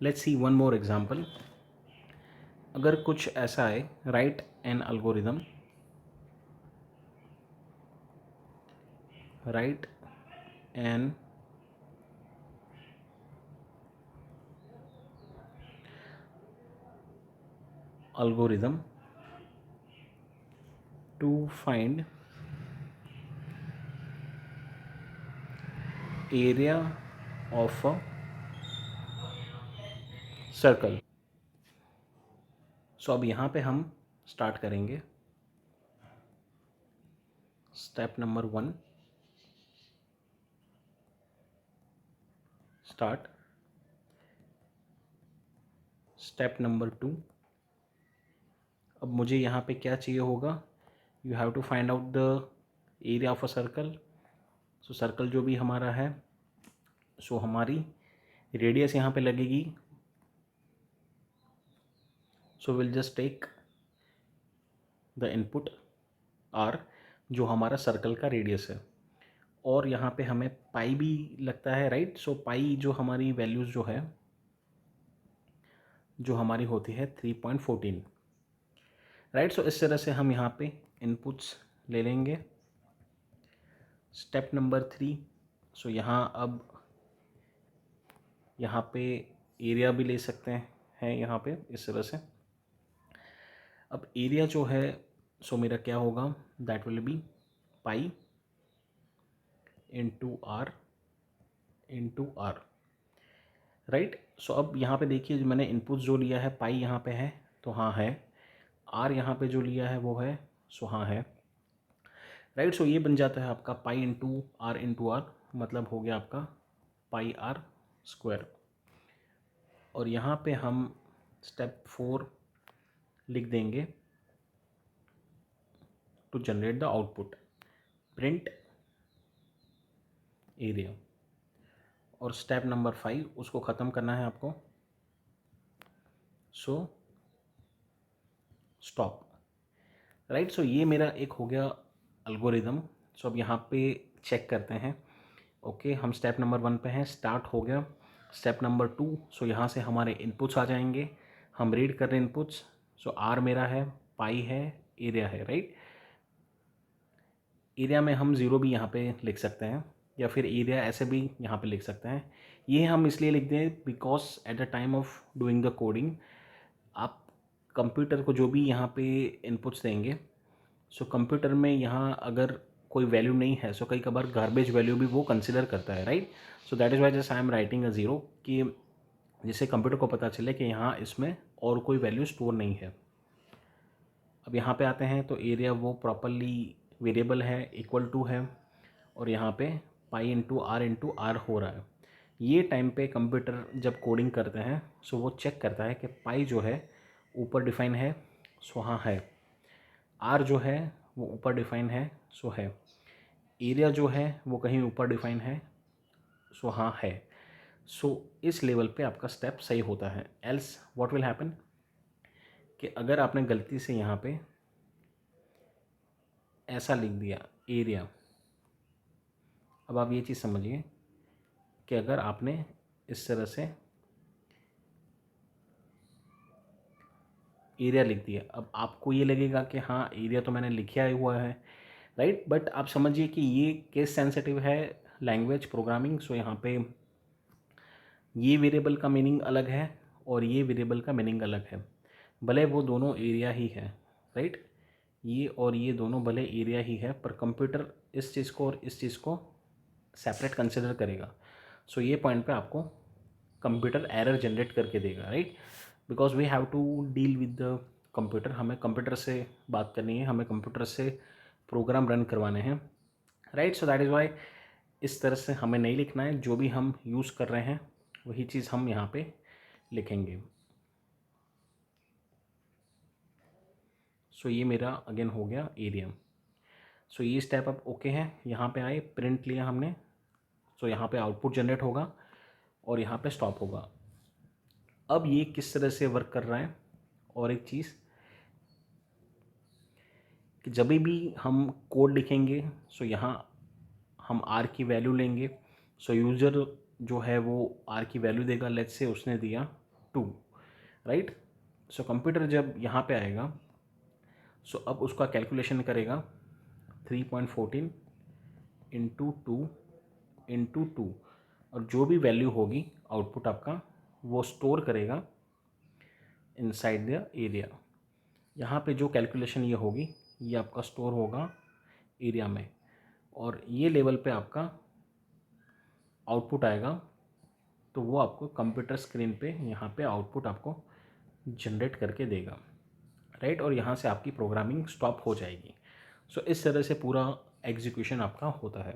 Let's see one more example. अगर कुछ ऐसा है, write an algorithm, write an algorithm to find area of a circle। So अब यहाँ पे हम स्टार्ट करेंगे step number 1, start. Step number 2, अब मुझे यहाँ पे क्या चाहिए होगा, you have to find out the area of a circle. So circle जो भी हमारा है, सो हमारी रेडियस यहाँ पे लगेगी। So will just take the input R, जो हमारा सर्कल का रेडियस है, और यहाँ पे हमें पाई भी लगता है, राइट। सो पाई जो हमारी वैल्यूज़ जो है, जो हमारी होती है 3.14, राइट। सो इस तरह से हम यहाँ पे इनपुट्स ले लेंगे। स्टेप नंबर 3, सो यहाँ अब यहाँ पे एरिया भी ले सकते हैं यहाँ पे इस तरह से। अब एरिया जो है, सो मेरा क्या होगा, that will be pi into R, right. सो अब यहाँ पे देखिए, मैंने इनपुट जो लिया है, पाई यहाँ पे है तो हाँ है, आर यहाँ पे जो लिया है वो है, सो हाँ है, राइट। सो ये बन जाता है आपका पाई इंटू आर, मतलब हो गया आपका पाई आर स्क्वायर। और यहाँ पे हम स्टेप 4 लिख देंगे to generate the output, print area. और स्टेप नंबर 5 उसको ख़त्म करना है आपको, सो स्टॉप, राइट। सो ये मेरा एक हो गया अल्गोरिदम। सो अब यहाँ पे चेक करते हैं। ओके, हम स्टेप नंबर 1 पे हैं, स्टार्ट हो गया। स्टेप नंबर 2, सो यहाँ से हमारे इनपुट्स आ जाएंगे, हम रीड कर रहे हैं इनपुट्स। सो आर मेरा है, पाई है, एरिया है, राइट। एरिया में हम ज़ीरो भी यहाँ पे लिख सकते हैं, या फिर एरिया ऐसे भी यहाँ पे लिख सकते हैं। ये हम इसलिए लिख दें because at the time of doing the coding, आप कंप्यूटर को जो भी यहाँ पे इनपुट्स देंगे, सो कंप्यूटर में यहाँ अगर कोई वैल्यू नहीं है, सो कई कबार गार्बेज वैल्यू भी वो कंसिडर करता है, right. So that is why just I am writing a zero, कि जिससे कंप्यूटर को पता चले कि यहाँ इसमें और कोई वैल्यू स्टोर नहीं है। अब यहाँ पे आते हैं तो एरिया वो प्रॉपरली वेरिएबल है, इक्वल टू है, और यहाँ पे पाई इंटू आर हो रहा है। ये टाइम पे कंप्यूटर जब कोडिंग करते हैं, सो वो चेक करता है कि पाई जो है ऊपर डिफाइन है, सो हाँ है, आर जो है वो ऊपर डिफाइन है, सो है, एरिया जो है वो कहीं ऊपर डिफाइन है, सो हाँ है। सो इस लेवल पे आपका स्टेप सही होता है। एल्स व्हाट विल हैपन, कि अगर आपने गलती से यहाँ पे ऐसा लिख दिया एरिया, अब आप ये चीज़ समझिए कि अगर आपने इस तरह से एरिया लिख दिया, अब आपको ये लगेगा कि हाँ एरिया तो मैंने लिखा ही हुआ है, राइट। बट आप समझिए कि ये केस सेंसिटिव है लैंग्वेज प्रोग्रामिंग। सो यहाँ पे ये वेरिएबल का मीनिंग अलग है और ये वेरिएबल का मीनिंग अलग है, भले वो दोनों एरिया ही है, राइट। ये और ये दोनों भले एरिया ही है, पर कंप्यूटर इस चीज़ को और इस चीज़ को सेपरेट कंसिडर करेगा। सो ये पॉइंट पे आपको कंप्यूटर एरर जनरेट करके देगा, right. Because we have to deal with the computer, हमें कंप्यूटर से बात करनी है, हमें कंप्यूटर से प्रोग्राम रन करवाने हैं, right. So that is why इस तरह से हमें नहीं लिखना है, जो भी हम यूज़ कर रहे हैं वही चीज़ हम यहाँ पे लिखेंगे। सो ये मेरा अगेन हो गया एरिया। सो ये स्टेप अब ओके है, यहाँ पे आए, प्रिंट लिया हमने, सो यहाँ पे आउटपुट जनरेट होगा और यहाँ पे स्टॉप होगा। अब ये किस तरह से वर्क कर रहा है, और एक चीज़ कि जब भी हम कोड लिखेंगे, सो यहाँ हम आर की वैल्यू लेंगे। सो यूज़र जो है वो आर की वैल्यू देगा, लेट्स से उसने दिया 2, राइट। सो कंप्यूटर जब यहाँ पे आएगा, सो अब उसका कैलकुलेशन करेगा 3.14 इंटू 2 इंटू 2, और जो भी वैल्यू होगी आउटपुट आपका वो स्टोर करेगा इनसाइड द एरिया। यहाँ पे जो कैलकुलेशन ये होगी ये आपका स्टोर होगा एरिया में, और ये लेवल पे आपका आउटपुट आएगा, तो वो आपको कंप्यूटर स्क्रीन पे यहाँ पे आउटपुट आपको जनरेट करके देगा, राइट। और यहाँ से आपकी प्रोग्रामिंग स्टॉप हो जाएगी। सो इस तरह से पूरा एग्जीक्यूशन आपका होता है।